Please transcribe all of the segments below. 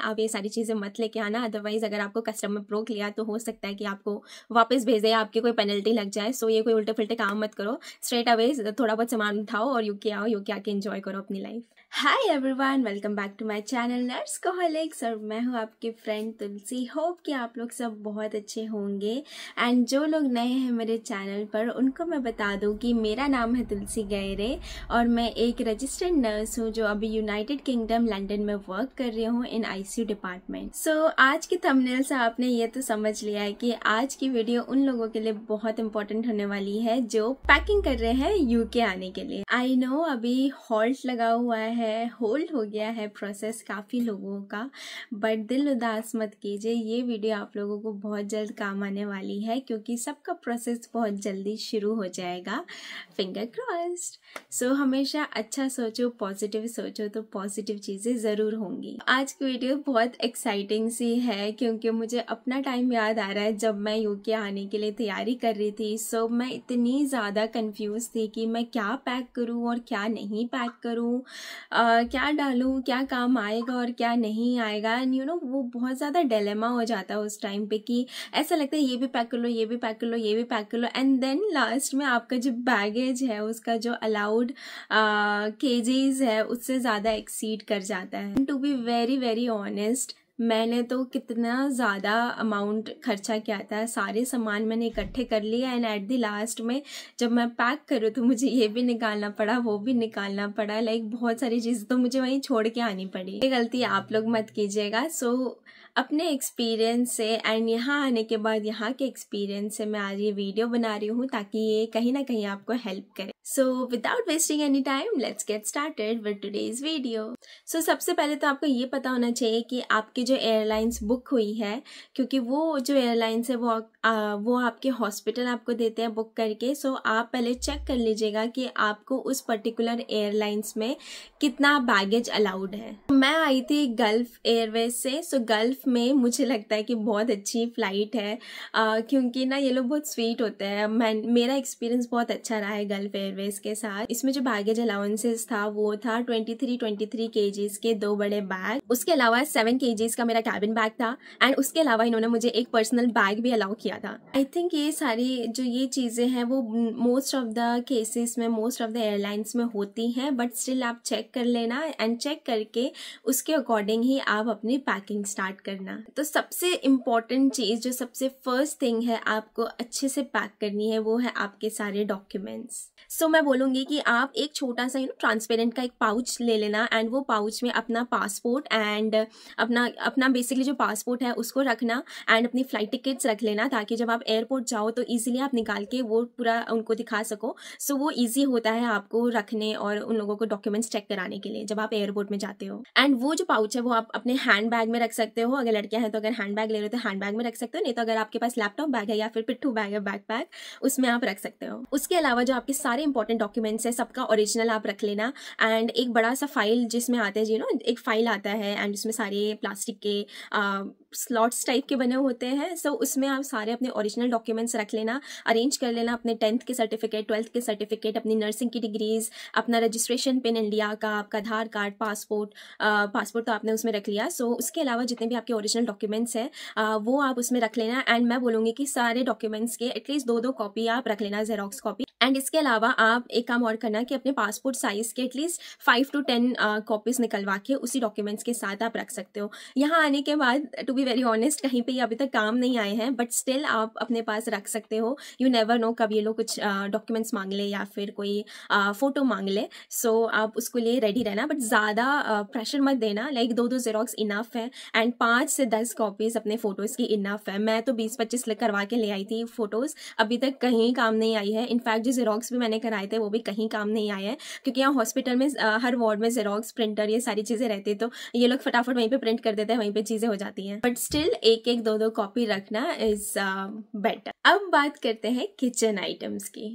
आप ये सारी चीज़ें मत लेके आना, अदरवाइज़ अगर आपको कस्टमर रोक लिया तो हो सकता है कि आपको वापस भेजे या आपकी कोई पेनल्टी लग जाए। सो ये कोई उल्टे फुल्टे काम मत करो, स्ट्रेट अवे थोड़ा बहुत सामान उठाओ और यूके आओ, यूके आके एंजॉय करो अपनी life. Hi everyone, welcome back to my channel Nursecoholics और मैं हूँ आपकी फ्रेंड तुलसी। होप कि आप लोग सब बहुत अच्छे होंगे। एंड जो लोग नए हैं मेरे चैनल पर उनको मैं बता दूँ कि मेरा नाम है तुलसी गैरे और मैं एक रजिस्टर्ड नर्स हूँ जो अभी यूनाइटेड किंगडम लंदन में वर्क कर रही हूँ इन ICU डिपार्टमेंट। सो आज की थंबनेल से आपने ये तो समझ लिया है कि आज की वीडियो उन लोगों के लिए बहुत इंपॉर्टेंट होने वाली है जो पैकिंग कर रहे हैं यूके आने के लिए। आई नो अभी हॉल्ट लगा हुआ है, होल्ड हो गया है प्रोसेस काफ़ी लोगों का, बट दिल उदास मत कीजिए, ये वीडियो आप लोगों को बहुत जल्द काम आने वाली है क्योंकि सबका प्रोसेस बहुत जल्दी शुरू हो जाएगा। Finger crossed. सो हमेशा अच्छा सोचो, पॉजिटिव सोचो तो पॉजिटिव चीज़ें ज़रूर होंगी। आज की वीडियो बहुत एक्साइटिंग सी है क्योंकि मुझे अपना टाइम याद आ रहा है जब मैं यूके आने के लिए तैयारी कर रही थी। सो मैं इतनी ज़्यादा कंफ्यूज थी कि मैं क्या पैक करूँ और क्या नहीं पैक करूँ, क्या डालूँ, क्या काम आएगा और क्या नहीं आएगा। एंड यू नो वो बहुत ज़्यादा डिलेमा हो जाता है उस टाइम पे कि ऐसा लगता है ये भी पैक कर लो, ये भी पैक कर लो, ये भी पैक कर लो, एंड देन लास्ट में आपका जो बैगेज है उसका जो अलाउड केजीज है उससे ज़्यादा एक्सीड कर जाता है। To be very very honest, मैंने तो कितना ज़्यादा अमाउंट खर्चा किया था, सारे सामान मैंने इकट्ठे कर लिया एंड एट द लास्ट में जब मैं पैक करूँ तो मुझे ये भी निकालना पड़ा, वो भी निकालना पड़ा, लाइक बहुत सारी चीज़ें तो मुझे वहीं छोड़ के आनी पड़ी। ये गलती आप लोग मत कीजिएगा। सो अपने एक्सपीरियंस से एंड यहाँ आने के बाद यहाँ के एक्सपीरियंस से मैं आज ये वीडियो बना रही हूँ ताकि ये कहीं ना कहीं आपको हेल्प करे। So without wasting any time let's get started with today's video. So सबसे पहले तो आपको ये पता होना चाहिए कि आपकी जो एयरलाइंस बुक हुई है, क्योंकि वो जो एयरलाइंस है वो आपके हॉस्पिटल आपको देते हैं बुक करके। सो आप पहले चेक कर लीजिएगा कि आपको उस पर्टिकुलर एयरलाइंस में कितना बैगेज अलाउड है। मैं आई थी गल्फ एयरवेज से। सो गल्फ में मुझे लगता है कि बहुत अच्छी फ्लाइट है क्योंकि ना ये लोग बहुत स्वीट होते हैं। मेरा एक्सपीरियंस बहुत अच्छा रहा है गल्फ एयरवेज के साथ। इसमें जो बैगेज अलाउंसेस था वो था 23 केजीज के 2 बड़े बैग, उसके अलावा 7 केजीज का मेरा कैबिन बैग था एंड उसके अलावा इन्होंने मुझे एक पर्सनल बैग भी अलाउ किया था। आई थिंक ये सारी जो ये चीज़ें हैं वो मोस्ट ऑफ द केसेस में, मोस्ट ऑफ द एयरलाइंस में होती हैं, बट स्टिल आप चेक कर लेना एंड चेक करके उसके अकॉर्डिंग ही आप अपनी पैकिंग स्टार्ट करना। तो सबसे इम्पॉर्टेंट चीज़ जो सबसे फर्स्ट थिंग है आपको अच्छे से पैक करनी है वो है आपके सारे डॉक्यूमेंट्स। सो मैं बोलूँगी कि आप एक छोटा सा ट्रांसपेरेंट का एक पाउच ले लेना एंड वो पाउच में अपना पासपोर्ट एंड अपना बेसिकली जो पासपोर्ट है उसको रखना एंड अपनी फ्लाइट टिकट्स रख लेना ताकि जब आप एयरपोर्ट जाओ तो ईजिली आप निकाल के वो पूरा उनको दिखा सको। सो वो ईजी होता है आपको रखने और उन लोगों को डॉक्यूमेंट्स चेक कराने के लिए जब आप एयरपोर्ट में जाते हो। एंड वो जो पाउच है वो आप अपने हैंड बैग में रख सकते हो, अगर लड़कियां हैं तो अगर हैंड बैग ले रहे हो तो हैंड बैग में रख सकते हो, नहीं तो अगर आपके पास लैपटॉप बैग है या फिर पिट्ठू बैग है बैकपैक उसमें आप रख सकते हो। उसके अलावा जो आपके सारे इंपॉर्टेंट डॉक्यूमेंट्स है सबका ओरिजिनल आप रख लेना एंड एक बड़ा सा फाइल जिसमें आते हैं एक फाइल आता है एंड उसमें सारे प्लास्टिक के स्लॉट्स टाइप के बने होते हैं। सो उसमें आप सारे अपने ओरिजिनल डॉक्यूमेंट्स रख लेना, अरेंज कर लेना अपने 10th के सर्टिफिकेट, 12th के सर्टिफिकेट, अपनी नर्सिंग की डिग्रीज, अपना रजिस्ट्रेशन पिन इंडिया का, आपका आधार कार्ड, पासपोर्ट तो आपने उसमें रख लिया। सो उसके अलावा जितने भी आपके ओरिजिनल डॉक्यूमेंट्स हैं वो आप उसमें रख लेना एंड मैं बोलूँगी कि सारे डॉक्यूमेंट्स के एटलीस्ट 2 कॉपी आप रख लेना, जेरोक्स कॉपी। एंड इसके अलावा आप एक काम और करना कि अपने पासपोर्ट साइज के एटलीस्ट 5 to 10 कॉपीज निकलवा के उसी डॉक्यूमेंट्स के साथ आप रख सकते हो। यहाँ आने के बाद टू बी वेरी ऑनेस्ट कहीं पे ये अभी तक काम नहीं आए हैं, बट स्टिल आप अपने पास रख सकते हो। यू नेवर नो कब ये लोग कुछ डॉक्यूमेंट्स मांग ले या फिर कोई फोटो मांग ले। सो आप उसको लिए रेडी रहना, बट ज़्यादा प्रेशर मत देना। लाइक 2 जेरोक्स इनफ है एंड 5 से 10 कॉपीज अपने फोटोज़ की इनफ है। मैं तो 20-25 करवा के ले आई थी फोटोज़, अभी तक कहीं काम नहीं आई है। इनफैक्ट जेरोक्स भी मैंने कराए थे वो भी कहीं काम नहीं आए हैं क्योंकि यहाँ हॉस्पिटल में हर वार्ड में जेरोक्स, प्रिंटर, ये सारी चीज़ें रहती है तो ये लोग फटाफट वहीं पे प्रिंट कर देते हैं, वहीं पे चीज़ें हो जाती हैं। बट स्टिल एक 2 कॉपी रखना इज बेटर। अब बात करते हैं किचन आइटम्स की।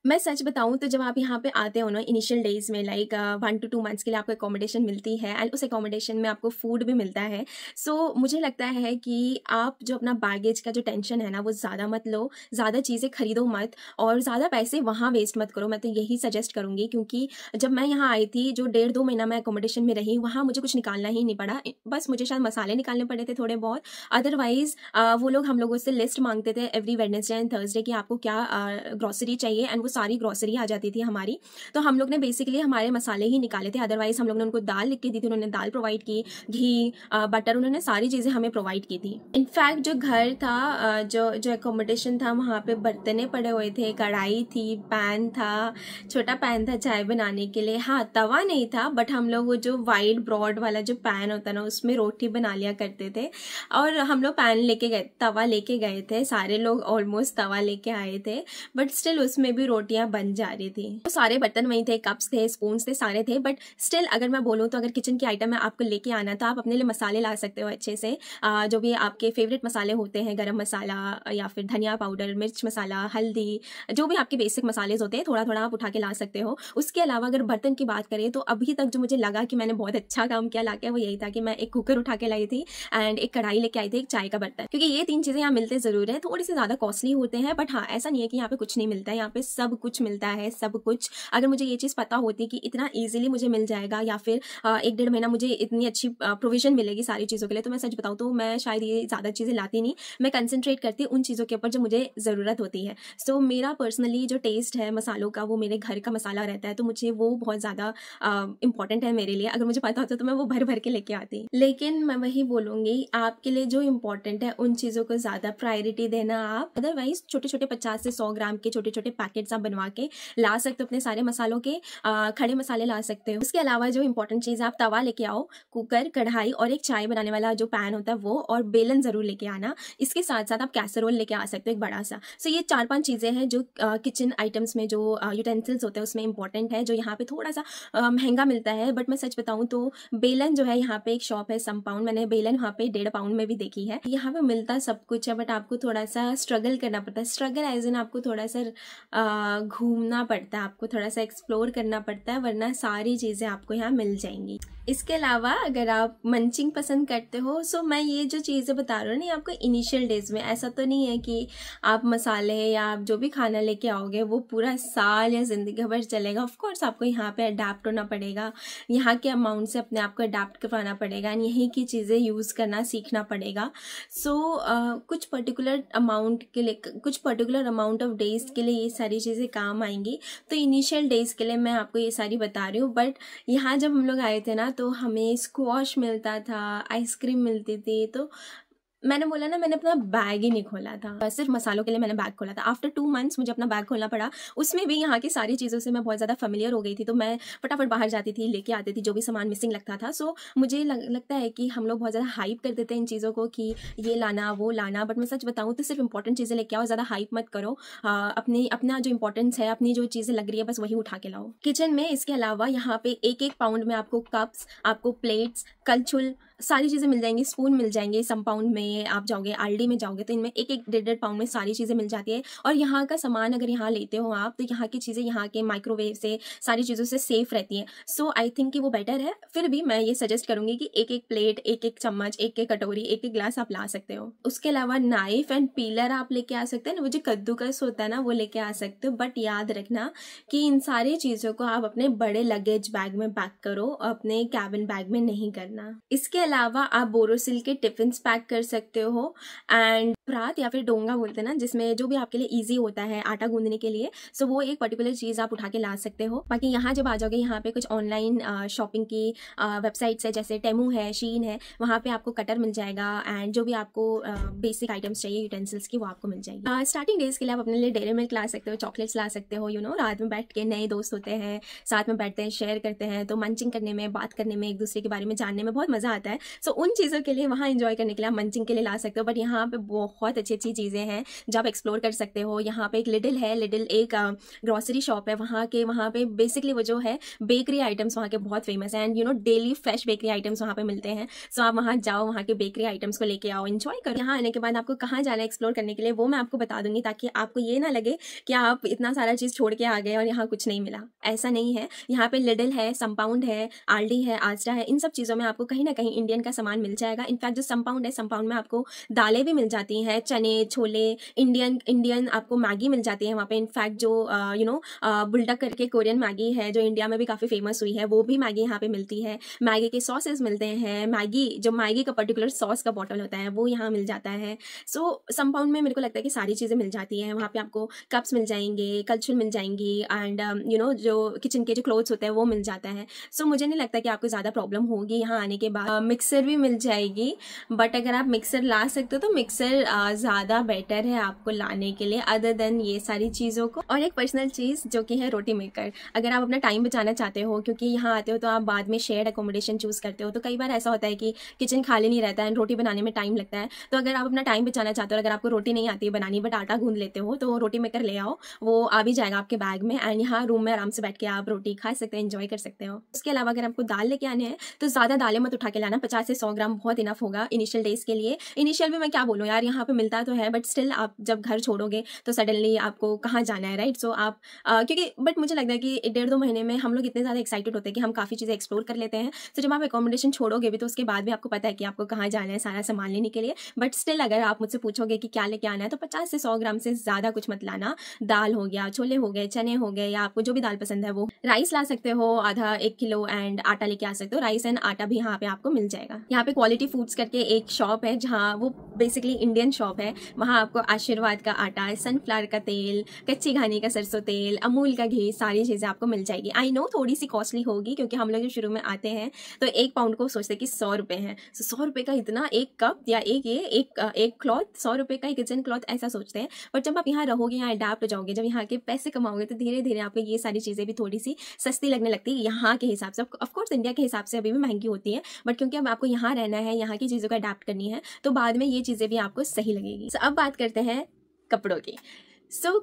मैं सच बताऊँ तो जब आप यहाँ पे आते हो ना इनिशियल डेज़ में, लाइक 1 to 2 मंथ्स के लिए आपको अकोमोडेशन मिलती है एंड उस अकोमोडेशन में आपको फूड भी मिलता है। सो मुझे लगता है कि आप जो अपना बैगेज का जो टेंशन है ना वो ज़्यादा मत लो, ज़्यादा चीज़ें खरीदो मत और ज़्यादा पैसे वहाँ वेस्ट मत करो। मैं तो यही सजेस्ट करूँगी, क्योंकि जब मैं यहाँ आई थी, जो 1.5-2 महीना मैं अकोमोडेशन में रही, वहाँ मुझे कुछ निकालना ही नहीं पड़ा। बस मुझे शायद मसाले निकालने पड़े थे थोड़े बहुत, अदरवाइज़ वो लोग हम लोगों से लिस्ट मांगते थे एवरी वेडनेसडे एंड थर्सडे कि आपको क्या ग्रॉसरी चाहिए, एंड वो सारी ग्रॉसरी आ जाती थी हमारी। तो हम लोग ने बेसिकली हमारे मसाले ही निकाले थे, अदरवाइज हम लोग ने उनको दाल लिख के दी थी, उन्होंने दाल प्रोवाइड की, घी, बटर, उन्होंने सारी चीज़ें हमें प्रोवाइड की थी। इनफैक्ट जो घर था, जो अकोमोडेशन था, वहाँ पे बर्तने पड़े हुए थे, कढ़ाई थी, पैन था, छोटा पैन था चाय बनाने के लिए। हाँ, तवा नहीं था, बट हम लोग वो जो वाइड ब्रॉड वाला जो पैन होता है ना, उसमें रोटी बना लिया करते थे। और हम लोग पैन लेके गए, तवा लेके गए थे, सारे लोग ऑलमोस्ट तवा लेके आए थे, बट स्टिल उसमें भी रोटियां बन जा रही थी। तो सारे बर्तन वहीं थे, कप्स थे, स्पून्स थे, सारे थे, बट स्टिल अगर मैं बोलूँ तो अगर किचन की आइटम है आपको लेके आना, तो आप अपने लिए मसाले ला सकते हो अच्छे से, जो भी आपके फेवरेट मसाले होते हैं, गरम मसाला या फिर धनिया पाउडर, मिर्च मसाला, हल्दी, जो भी आपके बेसिक मसाले होते हैं, थोड़ा थोड़ा आप उठा के ला सकते हो। उसके अलावा अगर बर्तन की बात करें तो अभी तक जो मुझे लगा कि मैंने बहुत अच्छा काम किया लाके, वो यही था कि मैं एक कुकर उठा के लाई थी एंड एक कढ़ाई लेके आई थी, एक चाय का बर्तन, क्योंकि ये 3 चीज़ें यहाँ मिलते ज़रूर है, थोड़ी सी ज़्यादा कॉस्टली होते हैं, बट हाँ ऐसा नहीं है कि यहाँ पे कुछ नहीं मिलता है, यहाँ पे सब कुछ मिलता है, सब कुछ। अगर मुझे ये चीज़ पता होती कि इतना ईजिली मुझे मिल जाएगा या फिर 1-1.5 महीना मुझे इतनी अच्छी प्रोविजन मिलेगी सारी चीज़ों के लिए, तो मैं सच बताऊँ तो मैं शायद ये ज़्यादा चीज़ें लाती नहीं, मैं कंसंट्रेट करती उन चीज़ों के ऊपर जो मुझे ज़रूरत होती है। सो मेरा पर्सनली जो टेस्ट है मसालों का, वो मेरे घर का मसाला रहता है, तो मुझे वो बहुत ज़्यादा इंपॉर्टेंट है मेरे लिए। अगर मुझे पता होता तो मैं वो भर भर के लेके आती। लेकिन मैं वही बोलूँगी, आपके लिए जो इम्पोर्टेंट है उन चीज़ों को ज़्यादा प्रायोरिटी देना आप। अदरवाइज छोटे छोटे 50 से 100 ग्राम के छोटे छोटे पैकेट्स आप बनवा के ला सकते हो अपने सारे मसालों के, खड़े मसाले ला सकते हो। उसके अलावा जो इंपॉर्टेंट चीज़ है, आप तवा लेके आओ, कुकर, कढ़ाई और एक चाय बनाने वाला जो पैन होता है वो, और बेलन ज़रूर लेके आना। इसके साथ साथ आप कैसरोल लेके आ सकते हो एक बड़ा सा। सो ये 4-5 चीज़ें हैं जो किचन आइटम्स में जो यूटेंसिल्स होते हैं उसमें इंपॉर्टेंट है, जो यहाँ पे थोड़ा सा महंगा मिलता है। बट मैं सच बताऊँ तो बेलन जो है, यहाँ पे एक शॉप है समपाउंड, मैंने बेलन वहाँ पे 1.5 पाउंड में भी देखी है। यहाँ पे मिलता सब कुछ है, बट आपको थोड़ा सा स्ट्रगल करना पड़ता है। स्ट्रगल एज इन आपको थोड़ा सा घूमना पड़ता है, आपको थोड़ा सा एक्सप्लोर करना पड़ता है, वरना सारी चीज़ें आपको यहाँ मिल जाएंगी। इसके अलावा अगर आप मंचिंग पसंद करते हो, सो मैं ये जो चीज़ें बता रही हूँ ना, आपको इनिशियल डेज में, ऐसा तो नहीं है कि आप मसाले या आप जो भी खाना लेके आओगे वो पूरा साल या ज़िंदगी भर चलेगा। ऑफ कोर्स आपको यहाँ पे अडेप्ट होना पड़ेगा, यहाँ के अमाउंट से अपने आप को अडेप्ट करवाना पड़ेगा एंड यहीं की चीज़ें यूज़ करना सीखना पड़ेगा। सो कुछ पर्टिकुलर अमाउंट के लिए, कुछ पर्टिकुलर अमाउंट ऑफ डेज़ के लिए ये सारी चीज़ें काम आएंगी। तो इनिशियल डेज़ के लिए मैं आपको ये सारी बता रही हूँ। बट यहाँ जब हम लोग आए थे ना, तो हमें स्क्वॉश मिलता था, आइसक्रीम मिलती थी, तो मैंने बोला ना, मैंने अपना बैग ही नहीं खोला था, सिर्फ मसालों के लिए मैंने बैग खोला था। आफ्टर 2 मंथ्स मुझे अपना बैग खोलना पड़ा, उसमें भी यहाँ की सारी चीज़ों से मैं बहुत ज़्यादा फेमिलियर हो गई थी, तो मैं फटाफट बाहर जाती थी, लेके आती थी जो भी सामान मिसिंग लगता था। सो मुझे लगता है कि हम लोग बहुत ज़्यादा हाइप कर देते हैं इन चीज़ों को कि ये लाना वो लाना, बट मैं सच बताऊँ तो सिर्फ इंपॉर्टेंट चीज़ें लेके आओ, ज़्यादा हाइप मत करो। अपना जो इंपॉर्टेंस है, अपनी जो चीज़ें लग रही है, बस वही उठा के लाओ किचन में। इसके अलावा यहाँ पे 1-1 पाउंड में आपको कप्स, आपको प्लेट्स, कलछुल, सारी चीज़ें मिल जाएंगी, स्पून मिल जाएंगे। समपाउंड में आप जाओगे, आलडी में जाओगे, तो इनमें 1-1, 1.5 पाउंड में सारी चीज़ें मिल जाती है। और यहाँ का सामान अगर यहाँ लेते हो आप, तो यहाँ की चीज़ें यहाँ के माइक्रोवेव से, सारी चीज़ों से सेफ रहती हैं। सो आई थिंक कि वो बेटर है। फिर भी मैं ये सजेस्ट करूँगी कि 1-1 प्लेट, 1-1 चम्मच, 1-1 कटोरी, 1-1 ग्लास आप ला सकते हो। उसके अलावा नाइफ एंड पीलर आप लेके आ सकते हैं, वो जो कद्दूकस होता है ना, वो लेके आ सकते हो। बट याद रखना कि इन सारी चीज़ों को आप अपने बड़े लगेज बैग में पैक करो, अपने कैबिन बैग में नहीं करना। इसके अलावा आप बोरोसिल के टिफिन्स पैक कर सकते हो, एंड परात या फिर डोंगा बोलते हैं ना, जिसमें जो भी आपके लिए इजी होता है आटा गूंदने के लिए, सो वो एक पर्टिकुलर चीज़ आप उठा के ला सकते हो। बाकी यहाँ जब आ जाओगे, यहाँ पे कुछ ऑनलाइन शॉपिंग की वेबसाइट्स है, जैसे टेमू है, शीन है, वहाँ पे आपको कटर मिल जाएगा एंड जो भी आपको बेसिक आइटम्स चाहिए यूटेंसिल्स की, वो आपको मिल जाएगी। स्टार्टिंग डेज के लिए आप अपने लिए डेयरी मिल्क ला सकते हो, चॉकलेट्स ला सकते हो। रात में बैठ के, नए दोस्त होते हैं, साथ में बैठते हैं, शेयर करते हैं, तो मंचिंग करने में, बात करने में, एक दूसरे के बारे में जानने में बहुत मज़ा आता है। है। सो उन चीज़ों के लिए वहाँ एंजॉय करने के लिए आप मंचिंग के लिए ला सकते हो। बट यहाँ पे बहुत अच्छी अच्छी चीज़ें हैं जो आप एक्सप्लोर कर सकते हो। यहाँ पे एक लिटिल है, लिटिल एक ग्रॉसरी शॉप है वहाँ पे बेसिकली वो जो है बेकरी आइटम्स वहाँ के बहुत फेमस है, and daily fresh bakery items वहाँ पे मिलते हैं। सो आप वहाँ जाओ, वहाँ के बेकरी आइटम्स को लेके आओ, एंजॉय करो। यहाँ आने के बाद आपको कहाँ जाना है एक्सप्लोर करने के लिए वो मैं आपको बता दूंगी, ताकि आपको ये ना लगे कि आप इतना सारा चीज़ छोड़ के आ गए और यहाँ कुछ नहीं मिला। ऐसा नहीं है। यहाँ पे लिटिल है, संपाउंड है, आल्डी है, आस्टा है, इन सब चीज़ों में आपको कहीं ना कहीं इंडियन का सामान मिल जाएगा। इनफैक्ट जो संपाउंड है, संपाउंड में आपको दालें भी मिल जाती हैं, चने, छोले, इंडियन आपको मैगी मिल जाती है वहाँ पे। इनफैक्ट जो बुलडक करके कोरियन मैगी है जो इंडिया में भी काफ़ी फेमस हुई है, वो भी मैगी यहाँ पे मिलती है। मैगी के सॉसेस मिलते हैं, मैगी का पर्टिकुलर सॉस का बॉटल होता है वो यहाँ मिल जाता है। सो संपाउंड में मेरे को लगता है कि सारी चीज़ें मिल जाती हैं। वहाँ पे आपको कप्स मिल जाएंगे, कल्चुल मिल जाएंगी, एंड जो किचन के जो क्लोथ्स होते हैं वो मिल जाता है। सो मुझे नहीं लगता कि आपको ज़्यादा प्रॉब्लम होगी यहाँ आने के बाद। मिक्सर भी मिल जाएगी, बट अगर आप मिक्सर ला सकते हो तो मिक्सर ज़्यादा बेटर है आपको लाने के लिए, अदर देन ये सारी चीज़ों को। और एक पर्सनल चीज़ जो कि है रोटी मेकर। अगर आप अपना टाइम बचाना चाहते हो, क्योंकि यहाँ आते हो तो आप बाद में शेयर्ड अकोमोडेशन चूज़ करते हो, तो कई बार ऐसा होता है कि किचन खाली नहीं रहता है, रोटी बनाने में टाइम लगता है। तो अगर आप अपना टाइम बचाना चाहते हो, अगर आपको रोटी नहीं आती है बनानी बट आटा गूंद लेते हो, तो रोटी मेकर ले आओ, वो आ भी जाएगा आपके बैग में, एंड यहाँ रूम में आराम से बैठ के आप रोटी खा सकते हैं, एंजॉय कर सकते हो। उसके अलावा अगर आपको दाल लेके आने हैं तो ज़्यादा दालें मत उठा के लाना, 50 से 100 ग्राम बहुत इनफ होगा इनिशियल डेज के लिए। इनिशियल भी मैं क्या बोलूँ यार, यहाँ पे मिलता तो है बट स्टिल आप जब घर छोड़ोगे तो सडनली आपको कहाँ जाना है, राइट। सो आप क्योंकि बट मुझे लगता है कि 1.5-2 महीने में हम लोग इतने ज़्यादा एक्साइटेड होते हैं कि हम काफ़ी चीज़ें एक्सप्लोर कर लेते हैं। तो जब आप अकोमोडेशन छोड़ोगे भी तो उसके बाद भी आपको पता है कि आपको कहाँ जाना है सारा सामान लेने के लिए। बट स्टिल अगर आप मुझसे पूछोगे कि क्या लेके आना है तो 50 से 100 ग्राम से ज़्यादा कुछ मत लाना। दाल हो गया, छोले हो गए, चने हो गए, या आपको जो भी दाल पसंद है वो। राइस ला सकते हो आधा 1 किलो, एंड आटा लेके आ सकते हो। राइस एंड आटा भी यहाँ पे आपको मिल जाएगा। यहाँ पे क्वालिटी फूड्स करके एक शॉप है जहाँ वो बेसिकली इंडियन शॉप है। वहाँ आपको आशीर्वाद का आटा, सनफ्लावर का तेल, कच्ची घानी का सरसों तेल, अमूल का घी, सारी चीज़ें आपको मिल जाएगी। आई नो थोड़ी सी कॉस्टली होगी, क्योंकि हम लोग जो शुरू में आते हैं तो 1 पाउंड को सोचते हैं कि 100 रुपये है। 100 रुपये का इतना एक कप या एक क्लॉथ, 100 रुपये का एक किचन क्लॉथ, ऐसा सोचते हैं। बट जब आप यहाँ रहोगे, यहाँ अडाप्ट हो जाओगे, जब यहाँ के पैसे कमाओगे, तो धीरे धीरे आपको ये सारी चीज़ें भी थोड़ी सी सस्ती लगने लगती है यहाँ के हिसाब से। ऑफकोर्स इंडिया के हिसाब से अभी भी महंगी होती है, बट क्योंकि अब आपको यहाँ रहना है, यहाँ की चीज़ों को अडाप्ट करनी है, तो बाद में ये चीज़ें भी आपको सही लगेगी। अब बात करते हैं कपड़ों की।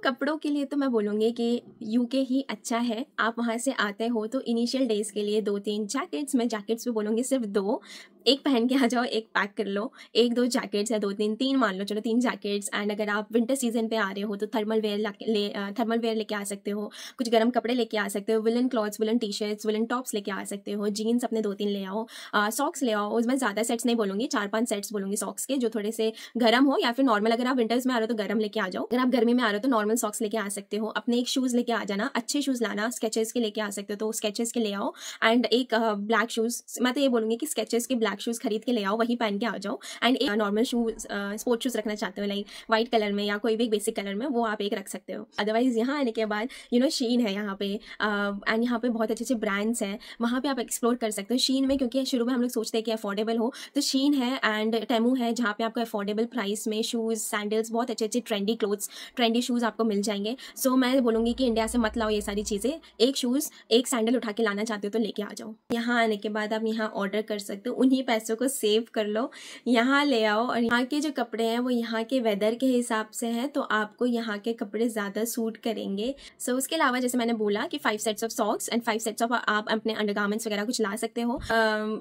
कपड़ों के लिए तो मैं बोलूँगी कि यूके ही अच्छा है। आप वहाँ से आते हो तो इनिशियल डेज के लिए 2-3 जैकेट्स, मैं जैकेट्स भी बोलूँगी सिर्फ 2, एक पहन के आ जाओ, एक पैक कर लो। 1-2 जैकेट्स या 2-3 मान लो, चलो 3 जैकेट्स। एंड अगर आप विंटर सीजन पे आ रहे हो तो थर्मल वेयर लेके आ सकते हो, कुछ गर्म कपड़े लेके आ सकते हो, villain clothes, villain T shirts, villain tops लेके आ सकते हो, जीन्स अपने 2-3 ले आओ, सॉक्स ले आओ। उसमें ज़्यादा सेट्स नहीं बोलूँगी, 4-5 सेट्स बोलूँगी सॉक्स के, जो थोड़े से गर्म हो, या फिर नॉर्मल अगर आप विंटर्स में आ रहे हो तो गर्म लेके आ जाओ। अगर आप गर्मी में आ रहे हो तो नॉर्मल सॉक्स लेके आ सकते हो। अपने एक शूज़ लेके आ जाना, अच्छे शूज़ लाना, स्केचेस के लेके आ सकते हो तो स्केचेस के ले आओ। एंड एक ब्लैक शूज़, मैं तो ये बोलूँगी कि स्केचेस के ब्लैक शूज़ खरीद के ले आओ, वही पहन के आ जाओ। एंड एक नॉर्मल शूज, स्पोर्ट्स शूज रखना चाहते हो लाइक व्हाइट कलर में या कोई भी बेसिक कलर में, वो आप एक रख सकते हो। अदरवाइज यहाँ आने के बाद शीन है यहाँ पे, एंड यहाँ पे बहुत अच्छे अच्छे ब्रांड्स हैं, वहाँ पे आप एक्सप्लोर कर सकते हो शीन में। क्योंकि शुरू में हम लोग सोचते हैं कि अफोर्डेबल हो, तो शीन है एंड टेमू है, जहाँ पे आपको अफोर्डेबल प्राइस में शूज़, सैंडल्स, बहुत अच्छे अच्छे ट्रेंडी क्लोथ्स, ट्रेंडी शूज़ आपको मिल जाएंगे। सो मैं बोलूँगी कि इंडिया से मत लाओ ये सारी चीज़ें। एक शूज़, एक सैंडल उठा के लाना चाहते हो तो लेके आ जाओ। यहाँ आने के बाद आप यहाँ ऑर्डर कर सकते हो, उन्हीं पैसों को सेव कर लो, यहाँ ले आओ। और यहाँ के जो कपड़े हैं वो यहाँ के वेदर के हिसाब से हैं, तो आपको यहाँ के कपड़े ज़्यादा सूट करेंगे। सो उसके अलावा जैसे मैंने बोला कि 5 sets of socks and 5 sets of आप अपने अंडरगारमेंट्स वगैरह कुछ ला सकते हो।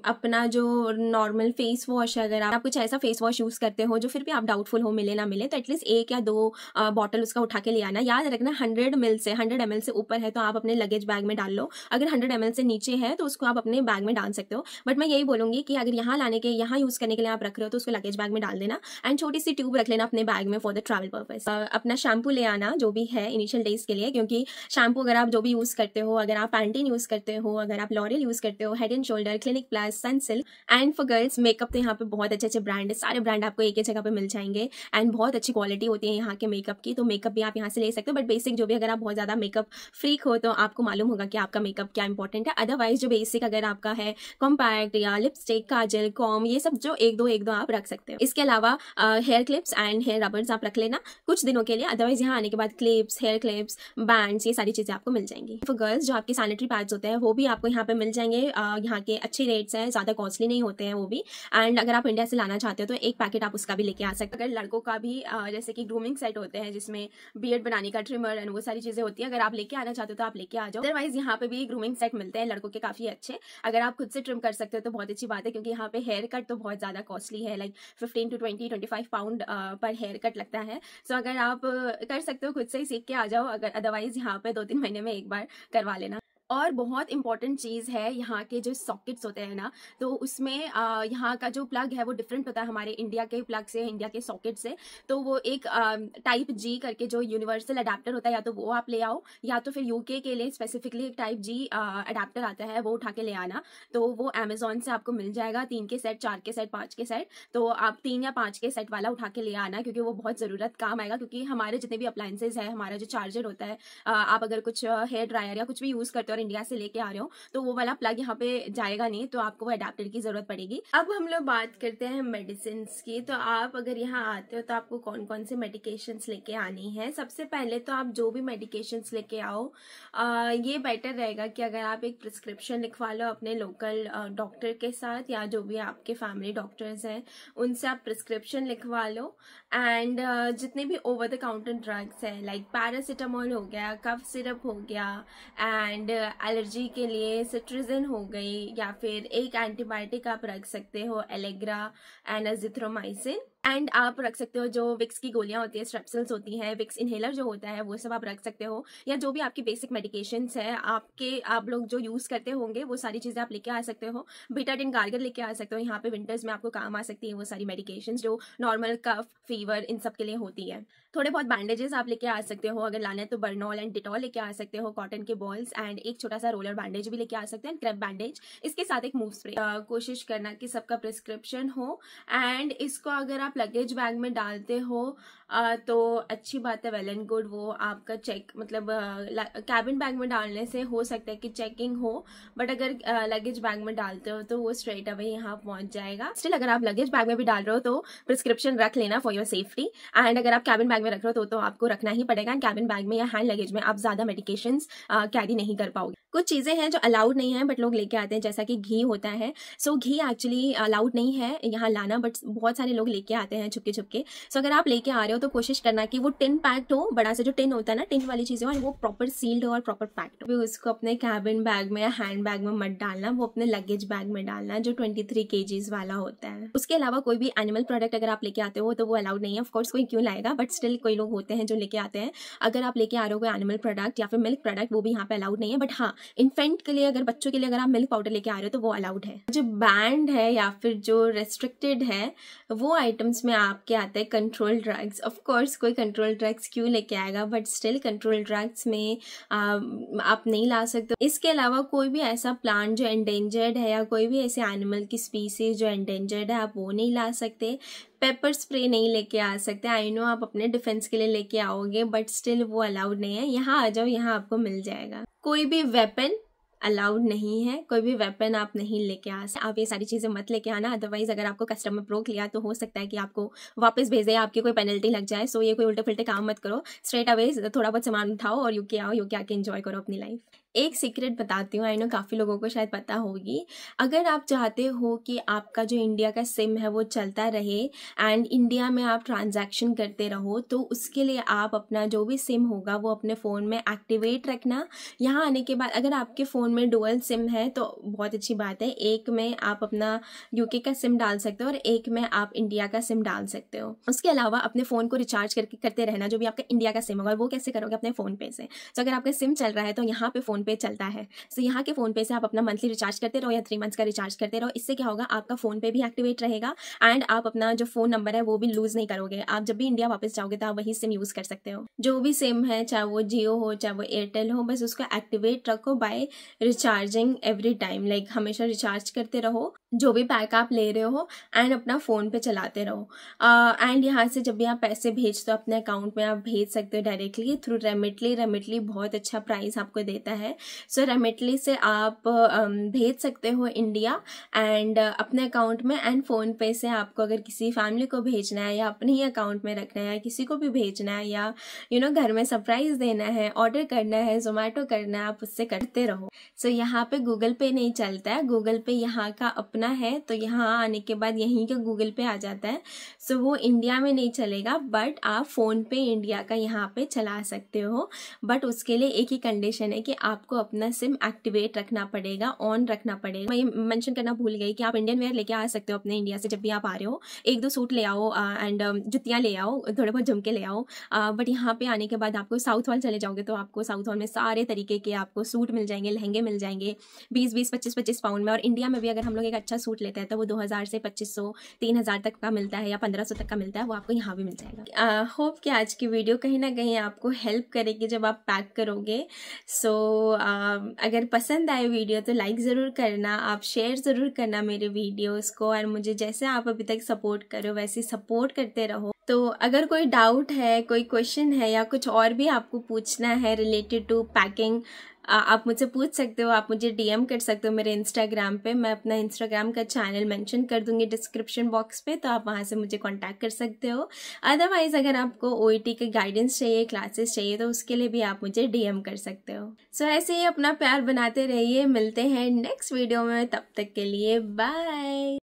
अपना जो नॉर्मल फेस वॉश, अगर आप कुछ ऐसा फेस वॉश यूज़ करते हो जो फिर भी आप डाउटफुल हो मिले ना मिले, तो एटलीस्ट 1 या 2 बॉटल उसका उठा के ले आना। याद रखना 100 ml से ऊपर है तो आप अपने लगेज बैग में डाल लो, अगर 100 ml से नीचे है तो उसको आप अपने बैग में डाल सकते हो। बट मैं यही बोलूँगी कि अगर यहाँ लाने के, यहाँ यूज़ करने के लिए आप रख रहे हो तो उसको लगेज बैग में डाल देना। एंड छोटी सी ट्यूब रख लेना अपने बैग में फॉर द ट्रैवल पर्पस। अपना शैम्पू ले आना जो भी है इनिशियल डेज के लिए, क्योंकि शैम्पू अगर आप जो भी यूज़ करते हो, अगर आप पैंटीन यूज़ करते हो, अगर आप लॉरियल यूज़ करते हो, head and shoulder, clinic plus, Sunsilk. And for girls makeup तो यहाँ पे बहुत अच्छे अच्छे ब्रांड है, सारे ब्रांड आपको एक ही जगह पे मिल जाएंगे एंड बहुत अच्छी क्वालिटी होती है यहाँ के मेकअप की, तो मेकअप भी आप यहाँ से ले सकते हो। बट बेसिक जो भी, अगर आप बहुत ज़्यादा मेकअप फ्रीक हो तो आपको मालूम होगा कि आपका मेकअप क्या इंपॉर्टेंट है। अदरवाइज जो बेसिक अगर आपका है कॉम्पैक्ट या लिपस्टिक, काजल, कॉम, ये सब जो एक दो आप रख सकते हो। इसके अलावा hair clips and hair rubbers आप रख लेना कुछ दिनों के लिए, अदरवाइज यहाँ आने के बाद क्लिप्स, हेयर क्लिप्स, बैंड्स, ये सारी चीजें आपको मिल जाएंगी। फॉर गर्ल्स जो आपके सैनिटरी पैड्स होते हैं वो भी आपको यहाँ पे मिल जाएंगे। यहाँ के अच्छे रेट्स हैं, ज्यादा कॉस्टली नहीं होते हैं वो भी। एंड अगर आप इंडिया से लाना चाहते हो तो एक पैकेट आप उसका भी लेके आ सकते हो। अगर लड़कों का भी जैसे कि ग्रूमिंग सेट होते हैं जिसमें बियर्ड बनाने का ट्रिमर एंड वो सारी चीजें होती है, अगर आप लेके आना चाहते हो तो आप लेके आ जाओ। अदरवाइज यहाँ पे भी ग्रूमिंग सेट मिलते हैं लड़कों के काफी अच्छे। अगर आप खुद से ट्रिम कर सकते हो तो बहुत अच्छी बात है, क्योंकि यहाँ पे हेयर कट तो बहुत ज्यादा कॉस्टली है, लाइक 15 to 25 पाउंड पर हेयर कट लगता है। सो अगर आप कर सकते हो खुद से ही सीख के आ जाओ, अगर अदरवाइज यहाँ पे 2-3 महीने में एक बार करवा लेना। और बहुत इंपॉर्टेंट चीज़ है यहाँ के जो सॉकेट्स होते हैं ना, तो उसमें यहाँ का जो प्लग है वो डिफरेंट होता है हमारे इंडिया के प्लग से, इंडिया के सॉकेट से। तो वो एक टाइप जी करके जो यूनिवर्सल अडेप्टर होता है, या तो वो आप ले आओ, या तो फिर यूके के लिए स्पेसिफिकली एक टाइप जी अडेप्टर आता है, वो उठा के ले आना। तो वो अमेजोन से आपको मिल जाएगा, 3 के सेट, 4 के सेट, 5 के सेट। तो आप 3 या 5 के सेट वाला उठा के ले आना, क्योंकि वो बहुत ज़रूरत काम आएगा। क्योंकि हमारे जितने भी अप्लायंसेज है, हमारा जो चार्जर होता है, आप अगर कुछ हेयर ड्रायर या कुछ भी यूज़ करते हो और इंडिया से लेके आ रहे हो तो वो वाला प्लग यहाँ पे जाएगा नहीं, तो आपको वो अडेप्टर की जरूरत पड़ेगी। अब हम लोग बात करते हैं मेडिसिन की। तो आप अगर यहाँ आते हो तो आपको कौन कौन से मेडिकेशंस लेके आनी है। सबसे पहले तो आप जो भी मेडिकेशंस लेके आओ, ये बेटर रहेगा कि अगर आप एक प्रिस्क्रिप्शन लिखवा लो अपने लोकल डॉक्टर के साथ, या जो भी आपके फैमिली डॉक्टर्स हैं उनसे आप प्रिस्क्रिप्शन लिखवा लो। एंड जितने भी ओवर द काउंटर ड्रग्स हैं, लाइक पैरासीटामोल हो गया, कफ सिरप हो गया, एंड एलर्जी के लिए सिट्रिजिन हो गई, या फिर एक एंटीबायोटिक आप रख सकते हो एलेग्रा एंड अजिथ्रोमाइसिन। एंड आप रख सकते हो जो विक्स की गोलियां होती है, स्ट्रेप्सिल्स होती हैं, विक्स इनहेलर जो होता है वो सब आप रख सकते हो, या जो भी आपकी बेसिक मेडिकेशंस है आप लोग जो यूज करते होंगे वो सारी चीजें आप लेके आ सकते हो। बीटाडिन गार्गल लेके आ सकते हो, यहाँ पे विंटर्स में आपको काम आ सकती है वो सारी मेडिकेशंस जो नॉर्मल कफ, फीवर, इन सब के लिए होती है। थोड़े बहुत बैंडेजेस आप लेके आ सकते हो, अगर लाना है तो बर्नॉल एंड डिटॉल लेके आ सकते हो, कॉटन के बॉल्स, एंड एक छोटा सा रोलर बैंडेज भी लेके आ सकते हैं, क्रैप बैंडेज, इसके साथ एक मूव स्प्रे। कोशिश करना कि सबका प्रिस्क्रिप्शन हो। एंड इसको अगर आप लगेज बैग में डालते हो तो अच्छी बात है, वेल एंड गुड। वो आपका चेक मतलब कैबिन बैग में डालने से हो सकता है कि चेकिंग हो, बट अगर लगेज बैग में डालते हो तो वो स्ट्रेट अवे यहाँ पहुंच जाएगा। स्टिल अगर आप लगेज बैग में भी डाल रहे हो तो प्रिस्क्रिप्शन रख लेना फॉर योर सेफ्टी। एंड अगर आप कैबिन बैग में रख रहे हो तो आपको रखना ही पड़ेगा। कैबिन बैग में या हैंड लगेज में आप ज्यादा मेडिकेशंस कैरी नहीं कर पाओगे। कुछ चीजें हैं जो अलाउड नहीं है बट लोग लेके आते हैं, जैसा कि घी होता है। सो घी एक्चुअली अलाउड नहीं है यहाँ लाना, बट बहुत सारे लोग लेके आते हैं छुपके छुपके। सो अगर आप लेके आ रहे हो तो कोशिश करना कि वो टिन पैक्ड हो, बड़ा सा जो टिन होता है ना, टिन वाली चीजें हो, और वो प्रॉपर सील्ड हो और प्रॉपर पैक्ड हो। उसको अपने कैबिन बैग में या हैंड बैग में मत डालना, वो अपने लगेज बैग में डालना जो 23 kgs वाला होता है। उसके अलावा कोई भी एनिमल प्रोडक्ट अगर आप लेके आते हो तो वो अलाउड नहीं है। ऑफकोर्स कोई क्यों लाएगा, बट स्टिल कोई लोग होते हैं जो लेके आते हैं। अगर आप लेके आ रहे हो कोई एनिमल प्रोडक्ट या फिर मिल्क प्रोडक्ट, वो भी यहाँ पे अलाउड नहीं है। बट हाँ, इन्फेंट के लिए, अगर बच्चों के लिए अगर आप मिल्क पाउडर लेके आ रहे हो तो वो अलाउड है। जो बैंड है या फिर जो रेस्ट्रिक्टेड है वो आइटम्स में आपके आते हैं कंट्रोल ड्रग्स। ऑफकोर्स कोई कंट्रोल ड्रग्स क्यों लेके आएगा, बट स्टिल कंट्रोल ड्रग्स में आप नहीं ला सकते। इसके अलावा कोई भी ऐसा प्लांट जो एंडेंजर्ड है या कोई भी ऐसे एनिमल की स्पीसीज जो एंडेंजर्ड है, आप वो नहीं ला सकते। पेपर स्प्रे नहीं लेके आ सकते। आई नो आप अपने डिफेंस के लिए लेके आओगे, बट स्टिल वो अलाउड नहीं है। यहाँ आ जाओ, यहाँ आपको मिल जाएगा। कोई भी वेपन अलाउड नहीं है, कोई भी वेपन आप नहीं लेके आ सकते। आप ये सारी चीजें मत लेके आना, अदरवाइज अगर आपको कस्टमर रोक लिया तो हो सकता है कि आपको वापस भेजे, आपकी कोई पेनल्टी लग जाए। सो ये कोई उल्टे पुल्टे काम मत करो, स्ट्रेट अवे थोड़ा बहुत सामान उठाओ और यूके आओ, यूके आके एंजॉय करो अपनी लाइफ। एक सीक्रेट बताती हूँ, आई नो काफ़ी लोगों को शायद पता होगी। अगर आप चाहते हो कि आपका जो इंडिया का सिम है वो चलता रहे एंड इंडिया में आप ट्रांजैक्शन करते रहो, तो उसके लिए आप अपना जो भी सिम होगा वो अपने फ़ोन में एक्टिवेट रखना। यहाँ आने के बाद अगर आपके फ़ोन में डुअल सिम है तो बहुत अच्छी बात है। एक में आप अपना यूके का सिम डाल सकते हो और एक में आप इंडिया का सिम डाल सकते हो। उसके अलावा अपने फ़ोन को रिचार्ज करते रहना, जो भी आपका इंडिया का सिम होगा। वो कैसे करोगे? अपने फ़ोन पे से। तो अगर आपका सिम चल रहा है तो यहाँ पे फ़ोन पे चलता है, तो यहाँ के फ़ोन पे से आप अपना मंथली रिचार्ज करते रहो या 3 मंथ्स का रिचार्ज करते रहो। इससे क्या होगा, आपका फ़ोन पे भी एक्टिवेट रहेगा एंड आप अपना जो फ़ोन नंबर है वो भी लूज़ नहीं करोगे। आप जब भी इंडिया वापस जाओगे तो आप वही सिम यूज़ कर सकते हो। जो भी सिम है, चाहे वो जियो हो चाहे वो एयरटेल हो, बस उसको एक्टिवेट रखो by recharging every time. Like हमेशा रिचार्ज करते रहो जो भी पैक आप ले रहे हो एंड अपना फ़ोन पे चलाते रहो। एंड यहाँ से जब भी आप पैसे भेजते हो अपने अकाउंट में, आप भेज सकते हो डायरेक्टली थ्रू रेमिटली। रेमिटली बहुत अच्छा प्राइस आपको देता है। सो रेमिटली से आप भेज सकते हो इंडिया एंड अपने अकाउंट में, एंड फ़ोन पे से आपको अगर किसी फैमिली को भेजना है या अपने ही अकाउंट में रखना है, किसी को भी भेजना है, या घर में सरप्राइज़ देना है, ऑर्डर करना है, जोमेटो करना है, आप उससे करते रहो। सो यहाँ पे गूगल पे नहीं चलता है। गूगल पे यहाँ का अपना है, तो यहाँ आने के बाद यहीं का गूगल पे आ जाता है। सो वो इंडिया में नहीं चलेगा, बट आप फ़ोन पे इंडिया का यहाँ पे चला सकते हो। बट उसके लिए एक ही कंडीशन है कि आपको अपना सिम एक्टिवेट रखना पड़ेगा, ऑन रखना पड़ेगा। मैं ये मेंशन करना भूल गई कि आप इंडियन वेयर लेके आ सकते हो अपने इंडिया से। जब भी आप आ रहे हो 1-2 सूट ले आओ एंड जुतियाँ ले आओ, थोड़े बहुत झुमके ले आओ। बट यहाँ पे आने के बाद आपको साउथ हॉल चले जाओगे तो आपको साउथ हॉल में सारे तरीके के आपको सूट मिल जाएंगे, लहंगे मिल जाएंगे 20-20, 25-25 पाउंड में। और इंडिया में भी अगर हम लोग एक अच्छा सूट लेते हैं तो वो 2000 से 2500, 3000 तक का मिलता है या 1500 तक का मिलता है, वो आपको यहाँ भी मिल जाएगा। होप कि आज की वीडियो कहीं ना कहीं आपको हेल्प करेगी जब आप पैक करोगे। सो अगर पसंद आए वीडियो तो लाइक ज़रूर करना, आप शेयर ज़रूर करना मेरे वीडियोस को, और मुझे जैसे आप अभी तक सपोर्ट करो वैसे सपोर्ट करते रहो। तो अगर कोई डाउट है, कोई क्वेश्चन है, या कुछ और भी आपको पूछना है रिलेटेड टू पैकिंग, आप मुझसे पूछ सकते हो। आप मुझे DM कर सकते हो मेरे इंस्टाग्राम पे। मैं अपना इंस्टाग्राम का चैनल मेंशन कर दूंगी डिस्क्रिप्शन बॉक्स पे, तो आप वहाँ से मुझे कांटेक्ट कर सकते हो। अदरवाइज अगर आपको OET के गाइडेंस चाहिए, क्लासेस चाहिए, तो उसके लिए भी आप मुझे DM कर सकते हो। सो ऐसे ही अपना प्यार बनाते रहिए। मिलते हैं नेक्स्ट वीडियो में, तब तक के लिए बाय।